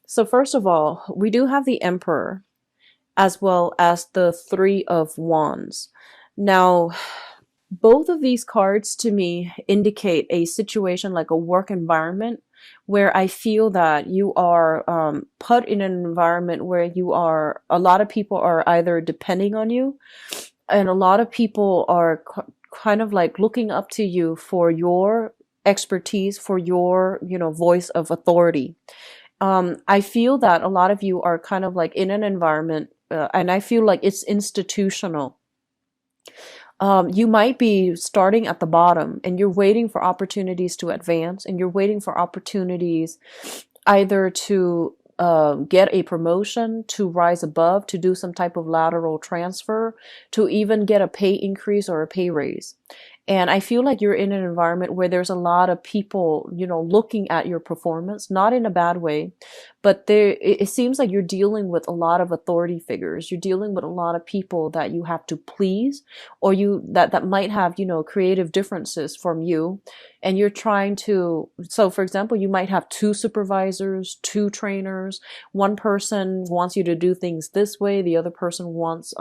So first of all, we do have the Emperor as well as the Three of Wands. Now, both of these cards to me indicate a situation like a work environment where I feel that you are put in an environment where a lot of people are either depending on you, and a lot of people are kind of like looking up to you for your expertise, for your, voice of authority. I feel that a lot of you are kind of like in an environment, and I feel like it's institutional. You might be starting at the bottom and you're waiting for opportunities to advance, and you're waiting for opportunities either to get a promotion, to rise above, to do some type of lateral transfer, to even get a pay increase or a pay raise. And I feel like you're in an environment where there's a lot of people, looking at your performance, not in a bad way, but it seems like you're dealing with a lot of authority figures. You're dealing with a lot of people that you have to please, or that might have, creative differences from you. And you're trying to, so for example, you might have two supervisors, two trainers. One person wants you to do things this way. The other person wants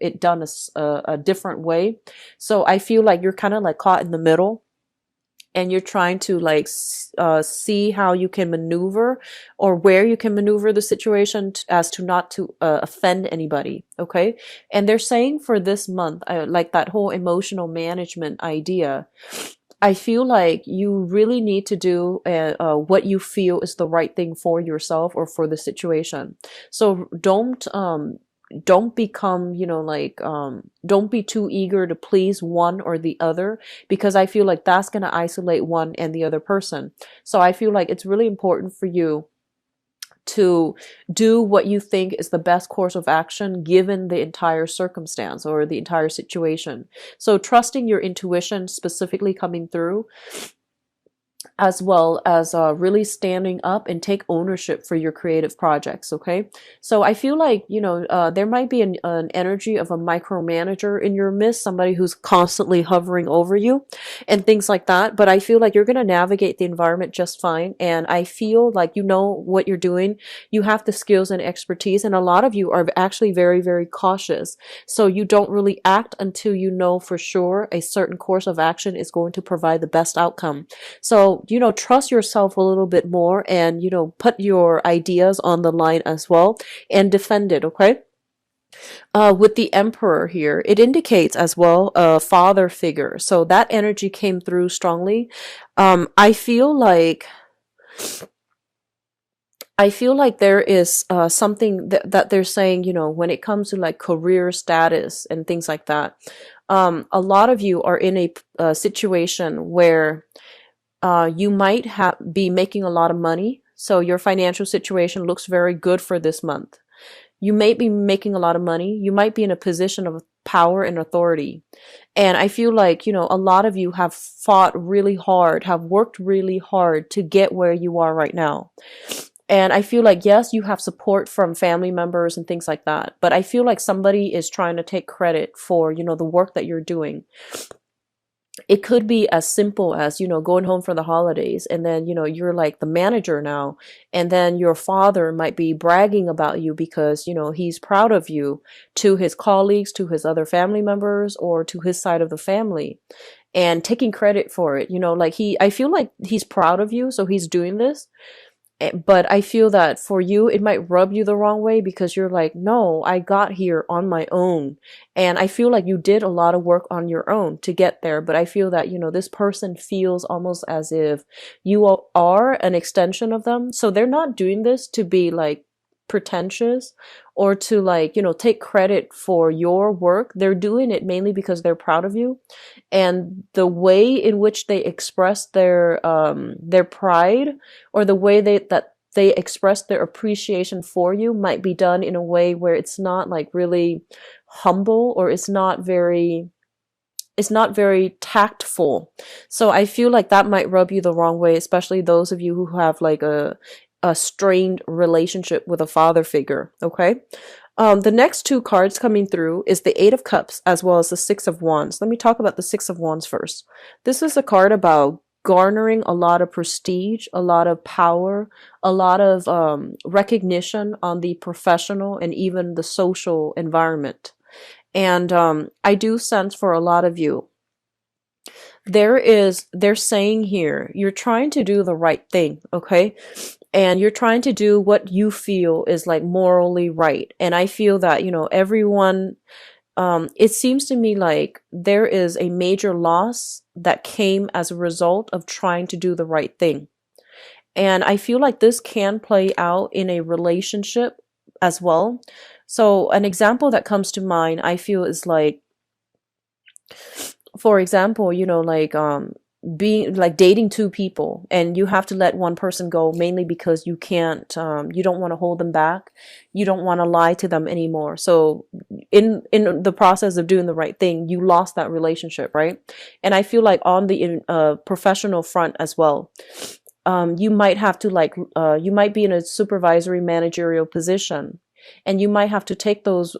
it done a different way. So I feel like you're kind of like caught in the middle, and you're trying to like see how you can maneuver, or where you can maneuver the situation as to not to offend anybody. Okay. And they're saying for this month, like that whole emotional management idea, I feel like you really need to do what you feel is the right thing for yourself or for the situation. So don't become, don't be too eager to please one or the other, because I feel like that's going to isolate one and the other person. So I feel like it's really important for you to do what you think is the best course of action given the entire circumstance or the entire situation. So trusting your intuition specifically coming through, as well as really standing up and take ownership for your creative projects. Okay. So I feel like, there might be an energy of a micromanager in your midst, somebody who's constantly hovering over you and things like that. But I feel like you're going to navigate the environment just fine. And I feel like you know what you're doing. You have the skills and expertise. And a lot of you are actually very, very cautious. So you don't really act until you know for sure a certain course of action is going to provide the best outcome. So, trust yourself a little bit more, and, put your ideas on the line as well and defend it. Okay. With the Emperor here, it indicates as well a father figure. So that energy came through strongly. I feel like there is something that they're saying, when it comes to like career status and things like that. A lot of you are in a situation where you might be making a lot of money. So your financial situation looks very good for this month. You may be making a lot of money. You might be in a position of power and authority. And I feel like, a lot of you have fought really hard, have worked really hard to get where you are right now. And I feel like, yes, you have support from family members and things like that. But I feel like somebody is trying to take credit for, the work that you're doing. It could be as simple as, going home for the holidays, and then, you're like the manager now, and then your father might be bragging about you because, he's proud of you to his colleagues, to his other family members, or to his side of the family, and taking credit for it. I feel like he's proud of you, so he's doing this. But I feel that for you, it might rub you the wrong way, because you're like, no, I got here on my own. And I feel like you did a lot of work on your own to get there. But I feel that, this person feels almost as if you are an extension of them. So they're not doing this to be like pretentious or to like, take credit for your work. They're doing it mainly because they're proud of you. And the way in which they express their pride, or the way that they express their appreciation for you, might be done in a way where it's not like really humble, or it's not very tactful. So I feel like that might rub you the wrong way, especially those of you who have like a strained relationship with a father figure. Okay. The next two cards coming through is the Eight of Cups as well as the Six of Wands. Let me talk about the Six of Wands first. This is a card about garnering a lot of prestige, a lot of power, a lot of recognition on the professional and even the social environment. And I do sense for a lot of you, they're saying here, you're trying to do the right thing, okay? And you're trying to do what you feel is like morally right. And I feel that, everyone, it seems to me like there is a major loss that came as a result of trying to do the right thing. And I feel like this can play out in a relationship as well. So an example that comes to mind, I feel, is like, for example, like being like dating two people, and you have to let one person go mainly because you can't, you don't want to hold them back, you don't want to lie to them anymore. So in the process of doing the right thing, you lost that relationship, right? And I feel like on the professional front as well, you might have to like, you might be in a supervisory managerial position, and you might have to take those,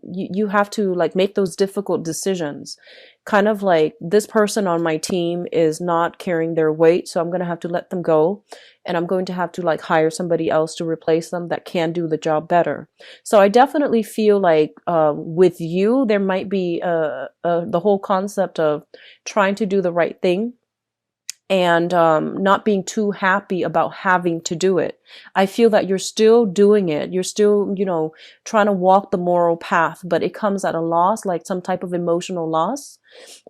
you have to like make those difficult decisions. Kind of like, this person on my team is not carrying their weight, so I'm going to have to let them go. And I'm going to have to like hire somebody else to replace them that can do the job better. So I definitely feel like with you, there might be the whole concept of trying to do the right thing, and not being too happy about having to do it. I feel that you're still doing it. You're still, trying to walk the moral path, but it comes at a loss, like some type of emotional loss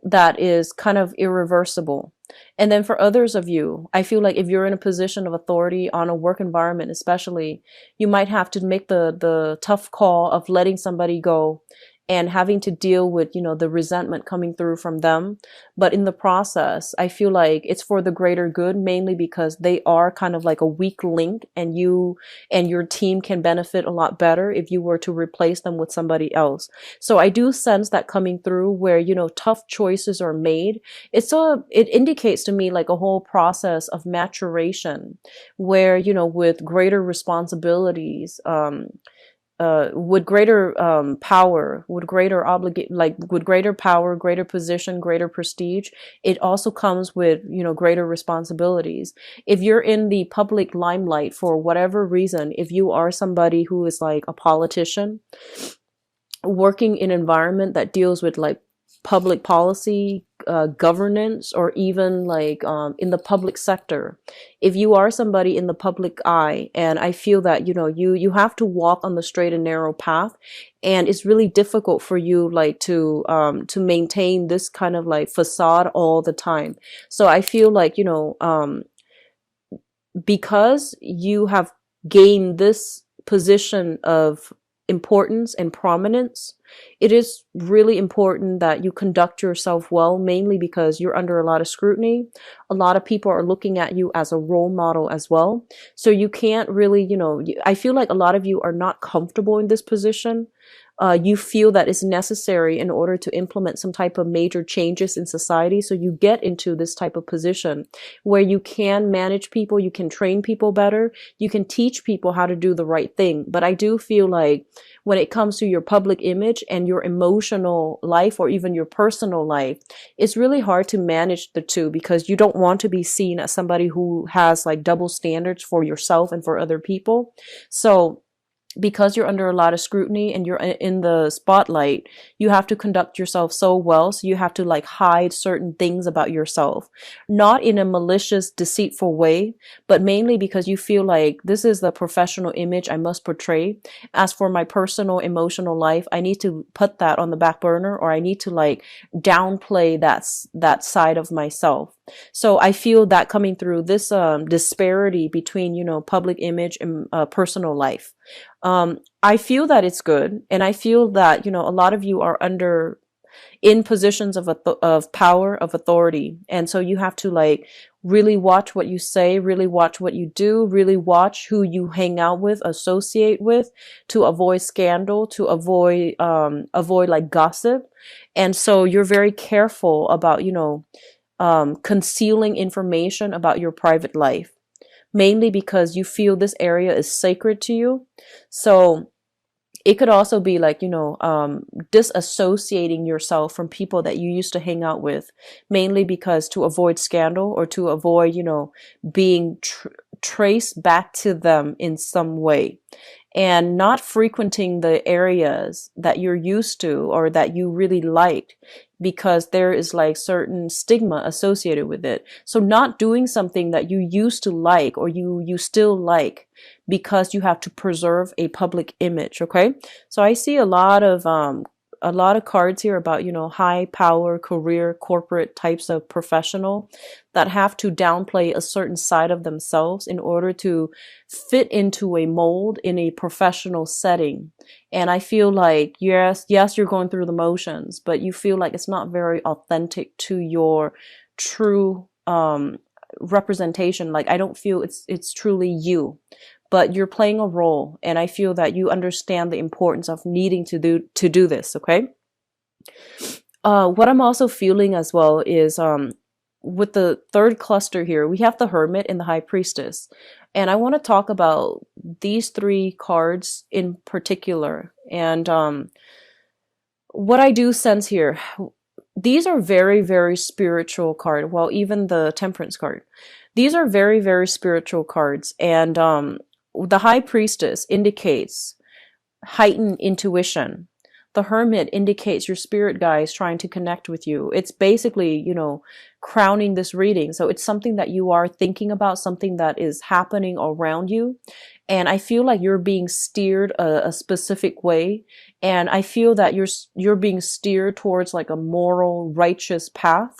that is kind of irreversible. And then for others of you, I feel like if you're in a position of authority on a work environment, especially, you might have to make the tough call of letting somebody go and having to deal with, the resentment coming through from them. But in the process, I feel like it's for the greater good, mainly because they are kind of like a weak link, and you and your team can benefit a lot better if you were to replace them with somebody else. So I do sense that coming through where, tough choices are made. It indicates to me like a whole process of maturation where, with greater responsibilities, with greater power, with greater with greater power, greater position, greater prestige, it also comes with, greater responsibilities. If you're in the public limelight for whatever reason, if you are somebody who is like a politician, working in an environment that deals with like public policy, governance, or even like in the public sector, if you are somebody in the public eye, and I feel that you have to walk on the straight and narrow path, and it's really difficult for you like to maintain this kind of like facade all the time. So I feel like because you have gained this position of importance and prominence, it is really important that you conduct yourself well, mainly because you're under a lot of scrutiny. A lot of people are looking at you as a role model as well. So you can't really, I feel like a lot of you are not comfortable in this position. You feel that it's necessary in order to implement some type of major changes in society. So you get into this type of position where you can manage people, you can train people better, you can teach people how to do the right thing. But I do feel like when it comes to your public image and your emotional life, or even your personal life, it's really hard to manage the two, because you don't want to be seen as somebody who has like double standards for yourself and for other people. So because you're under a lot of scrutiny and you're in the spotlight, you have to conduct yourself so well. So you have to like hide certain things about yourself, not in a malicious, deceitful way, but mainly because you feel like this is the professional image I must portray. As for my personal emotional life, I need to put that on the back burner, or I need to like downplay that side of myself. So I feel that coming through this disparity between, public image and personal life. I feel that it's good. And I feel that, a lot of you are in positions of power, of authority. And so you have to like really watch what you say, really watch what you do, really watch who you hang out with, associate with, to avoid scandal, to avoid like gossip. And so you're very careful about, concealing information about your private life, mainly because you feel this area is sacred to you. So It could also be like, disassociating yourself from people that you used to hang out with, mainly because to avoid scandal or to avoid, being traced back to them in some way, and not frequenting the areas that you're used to or that you really liked, because there is like certain stigma associated with it. So not doing something that you used to like or you still like because you have to preserve a public image. Okay. So I see a lot of cards here about, high power, career, corporate types of professional that have to downplay a certain side of themselves in order to fit into a mold in a professional setting. And I feel like, yes, you're going through the motions, but you feel like it's not very authentic to your true, representation. Like, I don't feel it's truly you, but you're playing a role, and I feel that you understand the importance of needing to do this. Okay. What I'm also feeling as well is, with the third cluster here, we have the Hermit and the High Priestess, and I want to talk about these three cards in particular. And what I do sense here, these are very, very spiritual card. Well, even the Temperance card, these are very, very spiritual cards. And the High Priestess indicates heightened intuition. The Hermit indicates your spirit guides trying to connect with you. It's basically, crowning this reading. So it's something that you are thinking about, something that is happening around you. And I feel like you're being steered a specific way. And I feel that you're being steered towards like a moral, righteous path.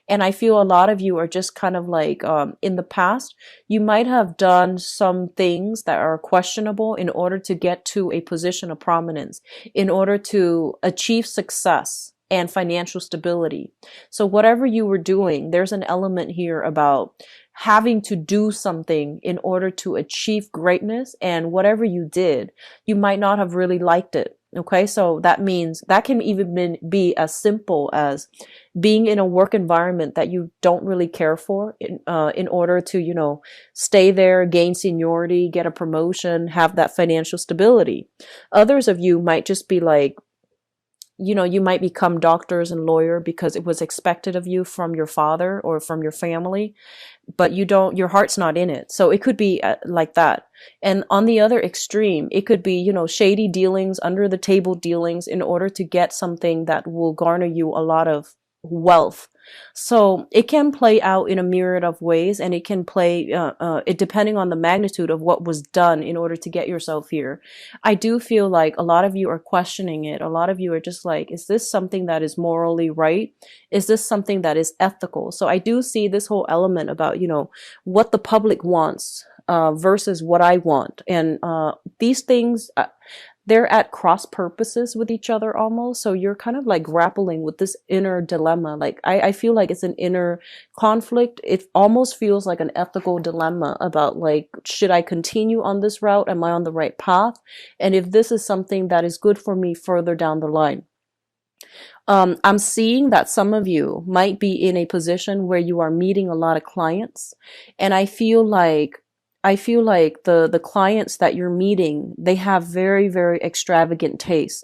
And I feel a lot of you are just kind of like, in the past, you might have done some things that are questionable in order to get to a position of prominence, in order to achieve success and financial stability. So whatever you were doing, there's an element here about having to do something in order to achieve greatness. And whatever you did, you might not have really liked it. Okay, so that means that can even be as simple as being in a work environment that you don't really care for, in order to, stay there, gain seniority, get a promotion, have that financial stability. Others of you might just be like, you might become doctors and lawyer because it was expected of you from your father or from your family, but your heart's not in it. So it could be like that. And on the other extreme, it could be, shady dealings, under the table dealings in order to get something that will garner you a lot of wealth. So it can play out in a myriad of ways, and it can play, it depending on the magnitude of what was done in order to get yourself here. I do feel like a lot of you are questioning it. A lot of you are just like, is this something that is morally right? Is this something that is ethical? So I do see this whole element about, what the public wants, versus what I want. And, these things, they're at cross purposes with each other almost. So you're kind of like grappling with this inner dilemma. Like I feel like it's an inner conflict. It almost feels like an ethical dilemma about like, should I continue on this route? Am I on the right path? And if this is something that is good for me further down the line. I'm seeing that some of you might be in a position where you are meeting a lot of clients. And I feel like the clients that you're meeting, they have very, very extravagant tastes.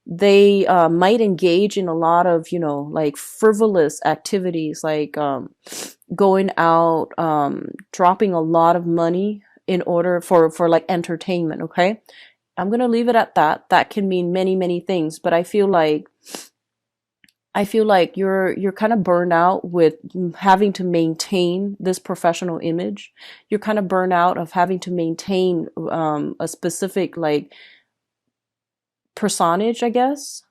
They might engage in a lot of, like frivolous activities, like going out, dropping a lot of money in order for like entertainment. Okay. I'm going to leave it at that. That can mean many, many things, but I feel like you're kind of burned out with having to maintain this professional image. You're kind of burned out of having to maintain a specific like personage, I guess,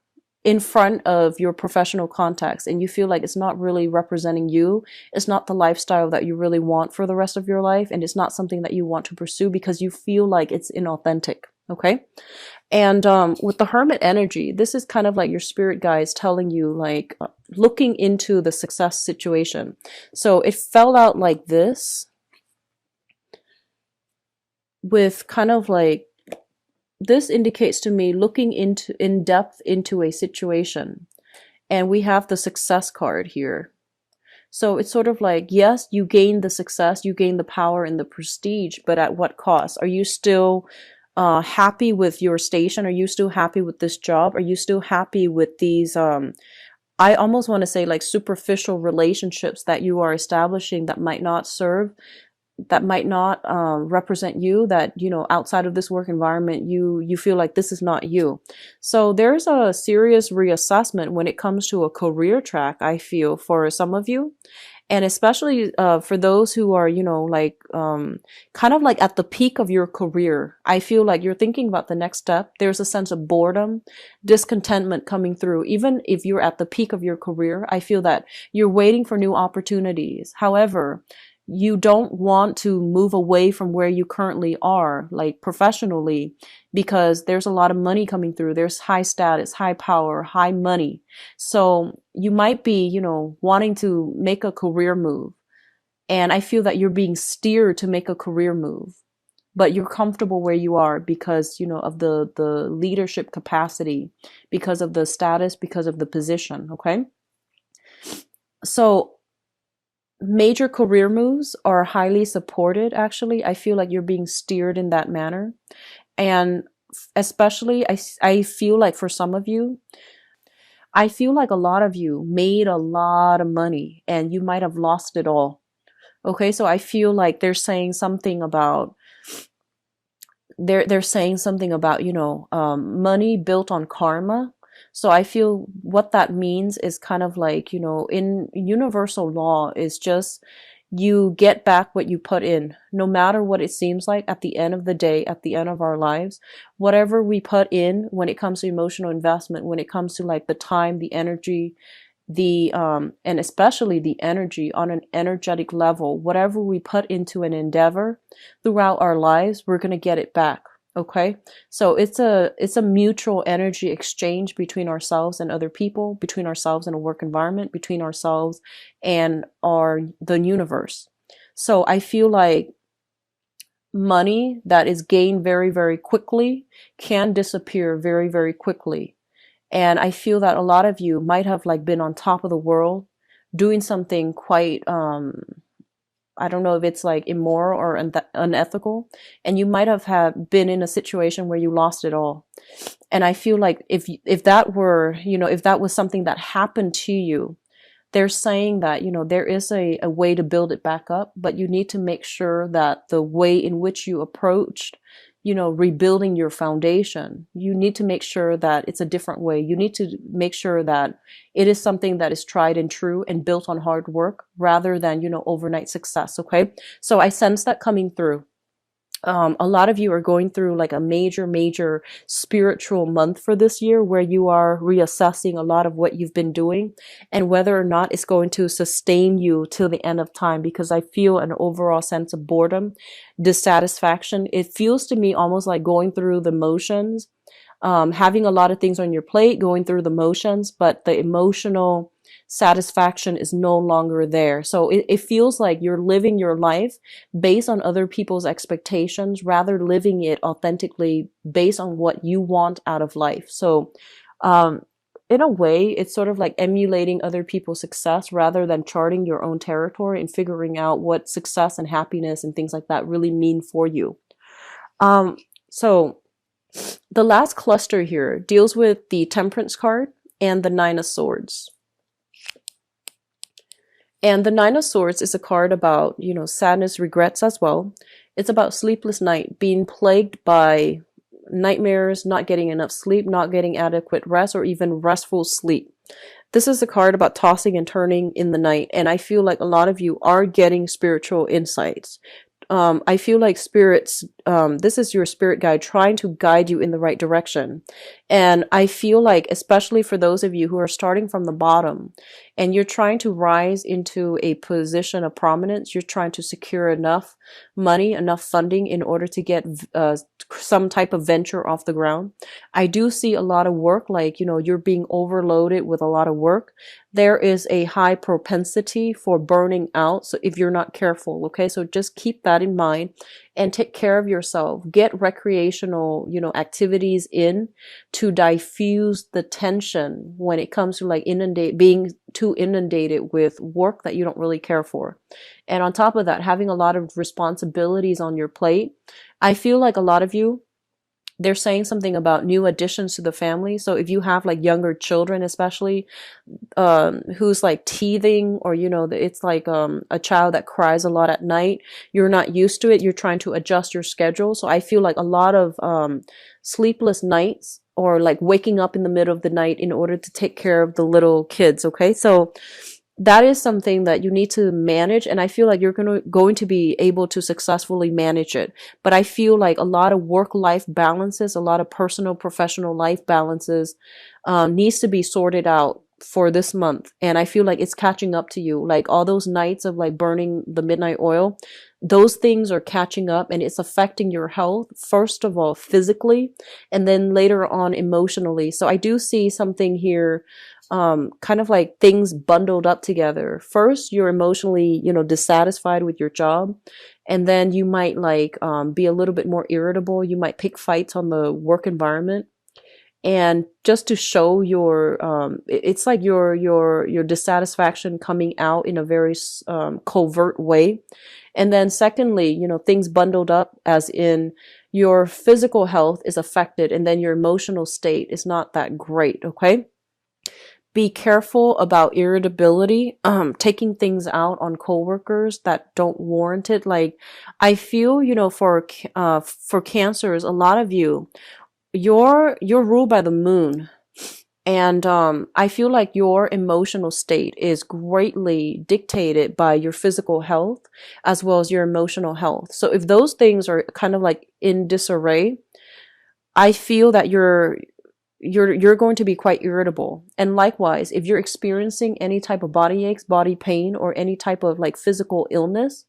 in front of your professional contacts, and you feel like it's not really representing you. It's not the lifestyle that you really want for the rest of your life, and it's not something that you want to pursue because you feel like it's inauthentic. Okay. And with the Hermit energy, this is kind of like your spirit guides telling you, like, looking into the success situation. So it fell out like this, with kind of like, this indicates to me looking in depth into a situation. And we have the success card here. So it's sort of like, yes, you gain the success, you gain the power and the prestige, but at what cost? Are you still happy with your station? Are you still happy with this job? Are you still happy with these I almost want to say like superficial relationships that you are establishing that might not serve, that might not represent you, that, you know, outside of this work environment, you feel like this is not you. So there's a serious reassessment when it comes to a career track, I feel, for some of you. And especially for those who are, you know, like kind of like at the peak of your career, I feel like you're thinking about the next step. There's a sense of boredom, discontentment coming through. Even if you're at the peak of your career, I feel that you're waiting for new opportunities. However, you don't want to move away from where you currently are, like professionally, because there's a lot of money coming through. There's high status, high power, high money. So you might be, you know, wanting to make a career move. And I feel that you're being steered to make a career move, but you're comfortable where you are because, you know, of the leadership capacity, because of the status, because of the position. Okay. So major career moves are highly supported. Actually, I feel like you're being steered in that manner. And especially, I feel like for some of you, I feel like a lot of you made a lot of money and you might have lost it all. Okay, so I feel like they're saying something about, you know, money built on karma. So I feel what that means is kind of like, you know, in universal law is just you get back what you put in, no matter what it seems like at the end of the day, at the end of our lives. Whatever we put in when it comes to emotional investment, when it comes to like the time, the energy, and especially the energy on an energetic level, whatever we put into an endeavor throughout our lives, we're going to get it back. Okay. So it's a mutual energy exchange between ourselves and other people, between ourselves and a work environment, between ourselves and the universe. So I feel like money that is gained very, very quickly can disappear very, very quickly. And I feel that a lot of you might have like been on top of the world doing something quite, I don't know if it's like immoral or unethical. And you might have been in a situation where you lost it all. And I feel like if that were, you know, if that was something that happened to you, they're saying that, you know, there is a way to build it back up, but you need to make sure that the way in which you approached, you know, rebuilding your foundation, you need to make sure that it's a different way. You need to make sure that it is something that is tried and true and built on hard work rather than, you know, overnight success. Okay. So I sense that coming through. A lot of you are going through like a major spiritual month for this year where you are reassessing a lot of what you've been doing and whether or not it's going to sustain you till the end of time, because I feel an overall sense of boredom, dissatisfaction. It feels to me almost like going through the motions, having a lot of things on your plate, going through the motions, but the emotional satisfaction is no longer there. So it feels like you're living your life based on other people's expectations rather living it authentically based on what you want out of life. So, in a way, it's sort of like emulating other people's success rather than charting your own territory and figuring out what success and happiness and things like that really mean for you. So the last cluster here deals with the Temperance card and the Nine of Swords. And the Nine of Swords is a card about, you know, sadness, regrets as well. It's about sleepless night, being plagued by nightmares, not getting enough sleep, not getting adequate rest, or even restful sleep. This is a card about tossing and turning in the night. And I feel like a lot of you are getting spiritual insights. I feel like spirits, this is your spirit guide trying to guide you in the right direction. And I feel like, especially for those of you who are starting from the bottom and you're trying to rise into a position of prominence, you're trying to secure enough money, enough funding in order to get some type of venture off the ground. I do see a lot of work, like, you know, you're being overloaded with a lot of work. There is a high propensity for burning out. So if you're not careful, okay, so just keep that in mind and take care of yourself. Get recreational, you know, activities in to diffuse the tension when it comes to like being too inundated with work that you don't really care for. And on top of that, having a lot of responsibilities on your plate. I feel like a lot of you They're saying something about new additions to the family. So if you have like younger children, especially, who's like teething, or it's like a child that cries a lot at night, you're not used to it, you're trying to adjust your schedule. So I feel like a lot of sleepless nights, or like waking up in the middle of the night in order to take care of the little kids. Okay, so that is something that you need to manage, and I feel like you're going to be able to successfully manage it. But I feel like a lot of work life balances, a lot of personal professional life balances, needs to be sorted out for this month. And I feel like it's catching up to you, like all those nights of like burning the midnight oil, those things are catching up, and it's affecting your health, first of all physically, and then later on emotionally. So I do see something here, kind of like things bundled up together. First, you're emotionally, dissatisfied with your job. And then you might like, be a little bit more irritable. You might pick fights on the work environment. And just to show your, it's like your dissatisfaction coming out in a very, covert way. And then secondly, things bundled up, as in your physical health is affected, and then your emotional state is not that great. Okay. Be careful about irritability, taking things out on coworkers that don't warrant it. Like, I feel, for cancers, a lot of you're ruled by the moon. And I feel like your emotional state is greatly dictated by your physical health as well as your emotional health. So if those things are kind of like in disarray, I feel that you're going to be quite irritable. And likewise, if you're experiencing any type of body aches, body pain, or any type of like physical illness,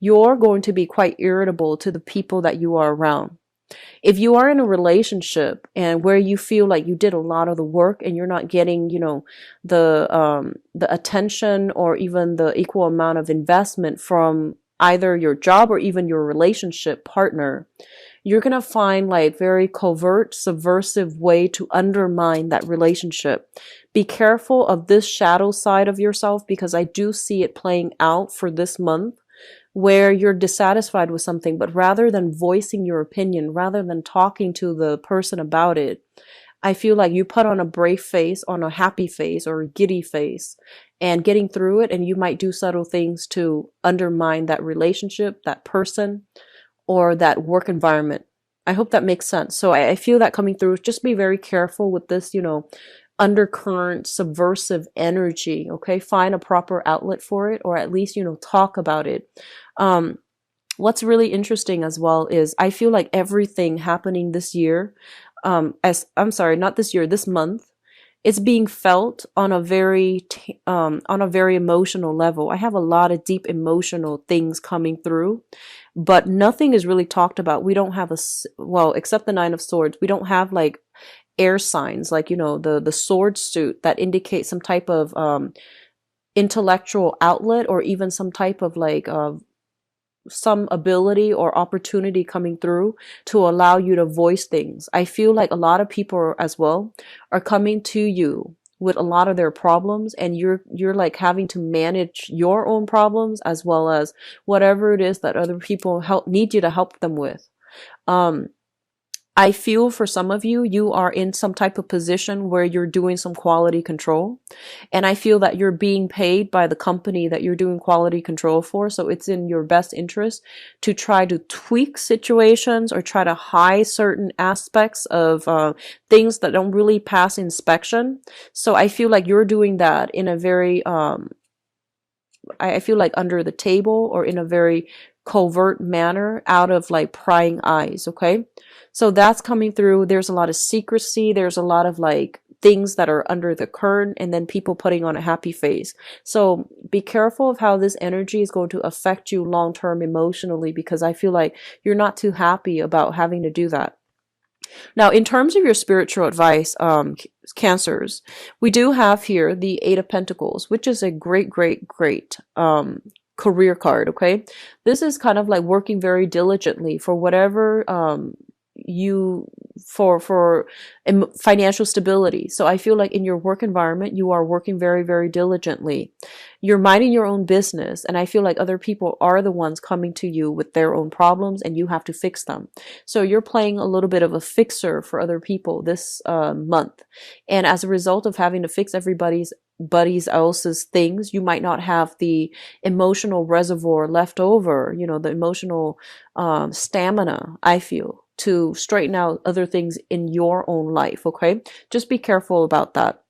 you're going to be quite irritable to the people that you are around. If you are in a relationship and where you feel like you did a lot of the work and you're not getting, the attention or even the equal amount of investment from either your job or even your relationship partner, you're going to find like very covert, subversive way to undermine that relationship. Be careful of this shadow side of yourself, because I do see it playing out for this month, where you're dissatisfied with something, but rather than voicing your opinion, rather than talking to the person about it, I feel like you put on a brave face, on a happy face or a giddy face, and getting through it. And you might do subtle things to undermine that relationship, that person, or that work environment. I hope that makes sense. So I feel that coming through. Just be very careful with this, undercurrent subversive energy. Okay, find a proper outlet for it, or at least talk about it. What's really interesting as well is I feel like everything happening this year, as I'm sorry, not this year, this month, it's being felt on a very emotional level. I have a lot of deep emotional things coming through, but nothing is really talked about. We don't have well, except the Nine of Swords, we don't have like air signs, like, the sword suit that indicates some type of, intellectual outlet, or even some type of like, some ability or opportunity coming through to allow you to voice things. I feel like a lot of people as well are coming to you with a lot of their problems, and you're like having to manage your own problems as well as whatever it is that other people need you to help them with. I feel for some of you, you are in some type of position where you're doing some quality control. And I feel that you're being paid by the company that you're doing quality control for. So it's in your best interest to try to tweak situations or try to hide certain aspects of things that don't really pass inspection. So I feel like you're doing that in a very, I feel like under the table, or in a very covert manner, out of like prying eyes. Okay. So that's coming through. There's a lot of secrecy. There's a lot of like things that are under the curtain, and then people putting on a happy face. So be careful of how this energy is going to affect you long term emotionally, because I feel like you're not too happy about having to do that. Now, in terms of your spiritual advice, Cancers, we do have here the Eight of Pentacles, which is a great, great, great career card. Okay, this is kind of like working very diligently for whatever you for financial stability. So I feel like in your work environment, you are working very, very diligently. You're minding your own business. And I feel like other people are the ones coming to you with their own problems and you have to fix them. So you're playing a little bit of a fixer for other people this month. And as a result of having to fix everybody's else's things, you might not have the emotional reservoir left over, the emotional stamina, I feel, to straighten out other things in your own life. Okay, just be careful about that.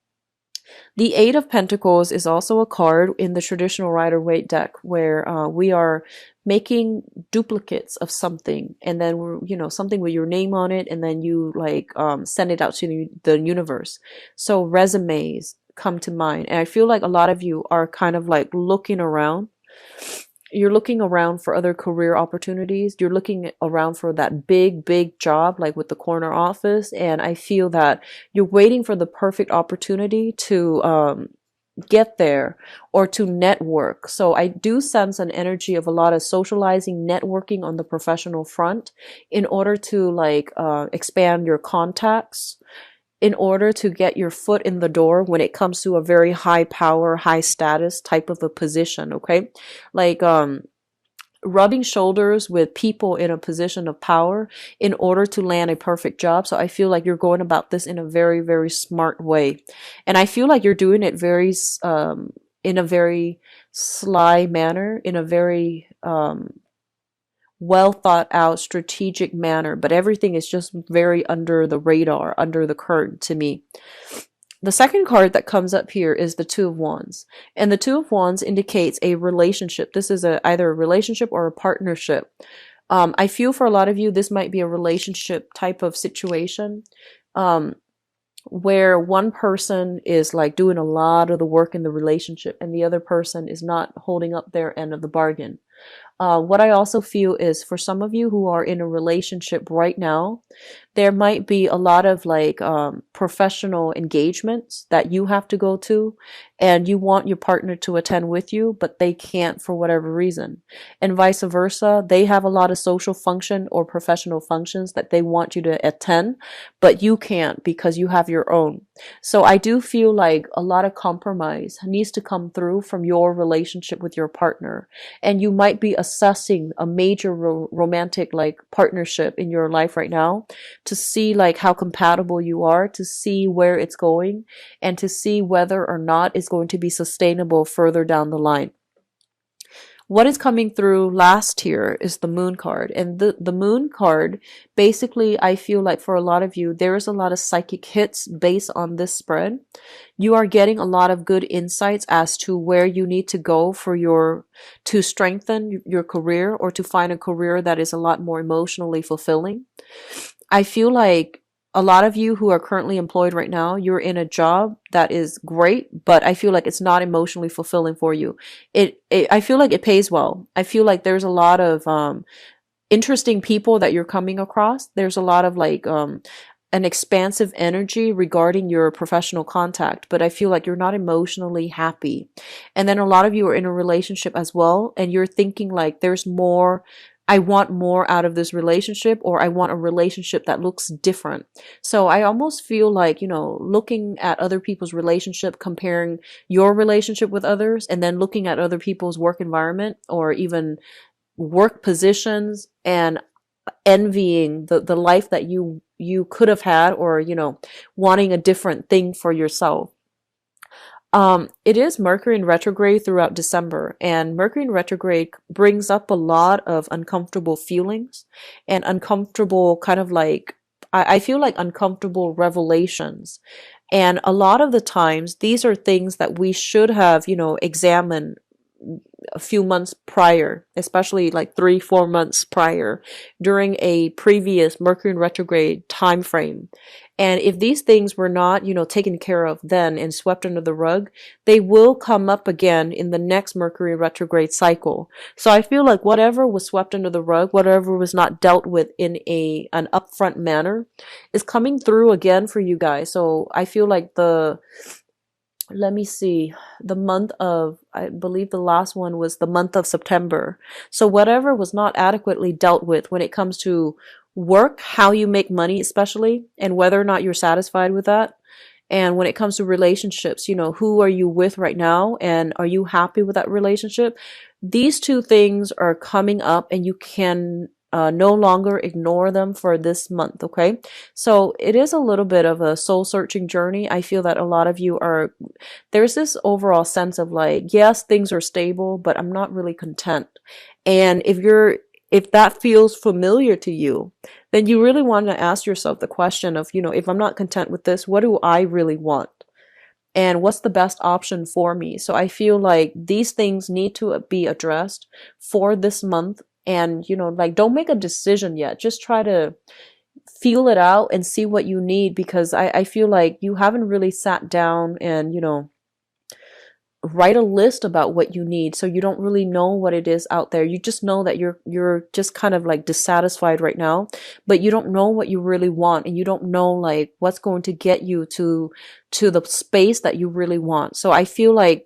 The Eight of Pentacles is also a card in the traditional Rider-Waite deck where we are making duplicates of something, and then we're, something with your name on it, and then you like send it out to the universe. So resumes come to mind, and I feel like a lot of you are kind of like looking around. You're looking around for other career opportunities. You're looking around for that big, big job, like with the corner office. And I feel that you're waiting for the perfect opportunity to get there or to network. So I do sense an energy of a lot of socializing, networking on the professional front in order to like expand your contacts, in order to get your foot in the door when it comes to a very high power, high status type of a position. Okay. Like, rubbing shoulders with people in a position of power in order to land a perfect job. So I feel like you're going about this in a very, very smart way. And I feel like you're doing it in a very sly manner, in a very, well thought out strategic manner, but everything is just very under the radar, under the curtain to me. The second card that comes up here is the Two of Wands, and the Two of Wands indicates a relationship. This is either a relationship or a partnership. I feel for a lot of you, this might be a relationship type of situation, where one person is like doing a lot of the work in the relationship and the other person is not holding up their end of the bargain. What I also feel is for some of you who are in a relationship right now, there might be a lot of like professional engagements that you have to go to, and you want your partner to attend with you, but they can't for whatever reason. And vice versa, they have a lot of social function or professional functions that they want you to attend, but you can't because you have your own. So I do feel like a lot of compromise needs to come through from your relationship with your partner. And you might be assessing a major romantic like partnership in your life right now to see like how compatible you are, to see where it's going, and to see whether or not it's going to be sustainable further down the line. What is coming through last here is the Moon card. And the Moon card, basically, I feel like for a lot of you, there is a lot of psychic hits based on this spread. You are getting a lot of good insights as to where you need to go to strengthen your career or to find a career that is a lot more emotionally fulfilling. I feel like a lot of you who are currently employed right now, you're in a job that is great, but I feel like it's not emotionally fulfilling for you. I feel like it pays well. I feel like there's a lot of interesting people that you're coming across. There's a lot of like an expansive energy regarding your professional contact, but I feel like you're not emotionally happy. And then a lot of you are in a relationship as well, and you're thinking like there's more. I want more out of this relationship, or I want a relationship that looks different. So I almost feel like, looking at other people's relationship, comparing your relationship with others, and then looking at other people's work environment or even work positions and envying the life that you could have had, or, wanting a different thing for yourself. It is Mercury in retrograde throughout December, and Mercury in retrograde brings up a lot of uncomfortable feelings and uncomfortable kind of like, I feel like uncomfortable revelations. And a lot of the times, these are things that we should have, examined a few months prior, especially like 3-4 months prior, during a previous Mercury in retrograde time frame. And if these things were not, taken care of then and swept under the rug, they will come up again in the next Mercury retrograde cycle. So I feel like whatever was swept under the rug, whatever was not dealt with in an upfront manner, is coming through again for you guys. So I feel like let me see, the month of, I believe the last one was the month of September. So whatever was not adequately dealt with when it comes to work, how you make money, especially, and whether or not you're satisfied with that. And when it comes to relationships, who are you with right now? And are you happy with that relationship? These two things are coming up and you can no longer ignore them for this month, okay? So it is a little bit of a soul searching journey. I feel that a lot of you there's this overall sense of like, yes, things are stable, but I'm not really content. And if that feels familiar to you, then you really want to ask yourself the question of, if I'm not content with this, what do I really want? And what's the best option for me? So I feel like these things need to be addressed for this month. And, like, don't make a decision yet. Just try to feel it out and see what you need, because I feel like you haven't really sat down and, write a list about what you need, so you don't really know what it is out there. You just know that you're just kind of like dissatisfied right now, but you don't know what you really want, and you don't know like what's going to get you to the space that you really want. So I feel like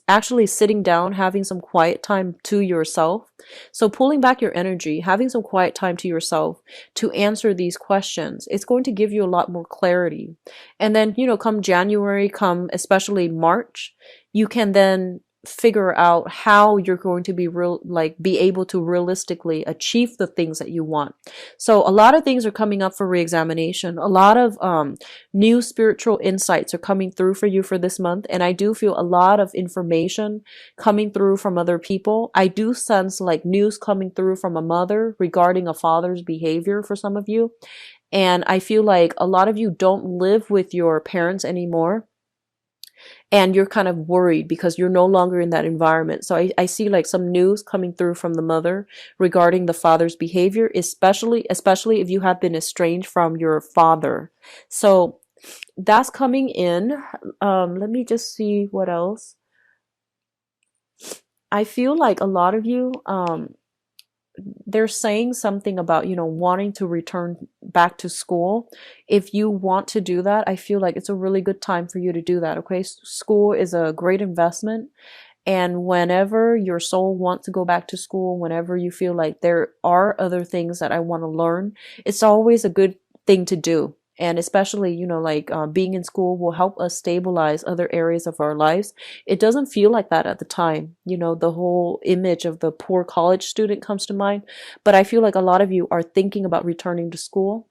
actually sitting down, having some quiet time to yourself. So pulling back your energy, having some quiet time to yourself to answer these questions, it's going to give you a lot more clarity. And then, come January, come especially March, you can then figure out how you're going to be able to realistically achieve the things that you want. So a lot of things are coming up for reexamination. A lot of new spiritual insights are coming through for you for this month, and I do feel a lot of information coming through from other people. I do sense like news coming through from a mother regarding a father's behavior for some of you. And I feel like a lot of you don't live with your parents anymore, and you're kind of worried because you're no longer in that environment. So I see like some news coming through from the mother regarding the father's behavior, especially if you have been estranged from your father. So that's coming in. Let me just see what else. I feel like a lot of you, they're saying something about, wanting to return back to school. If you want to do that, I feel like it's a really good time for you to do that. Okay. School is a great investment. And whenever your soul wants to go back to school, whenever you feel like there are other things that I want to learn, it's always a good thing to do. And especially, being in school will help us stabilize other areas of our lives. It doesn't feel like that at the time. The whole image of the poor college student comes to mind. But I feel like a lot of you are thinking about returning to school,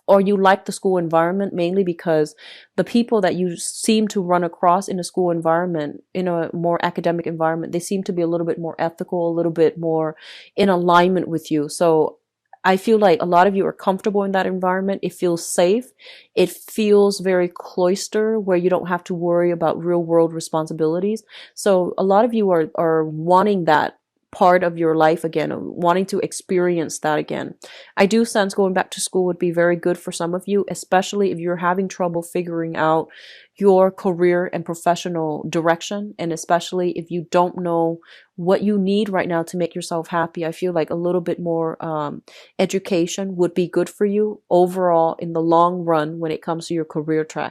or you like the school environment mainly because the people that you seem to run across in a school environment, in a more academic environment, they seem to be a little bit more ethical, a little bit more in alignment with you. So I feel like a lot of you are comfortable in that environment. It feels safe. It feels very cloister, where you don't have to worry about real world responsibilities. So a lot of you are wanting that part of your life again, wanting to experience that again. I do sense going back to school would be very good for some of you, especially if you're having trouble figuring out your career and professional direction, and especially if you don't know what you need right now to make yourself happy. I feel like a little bit more education would be good for you overall in the long run when it comes to your career track.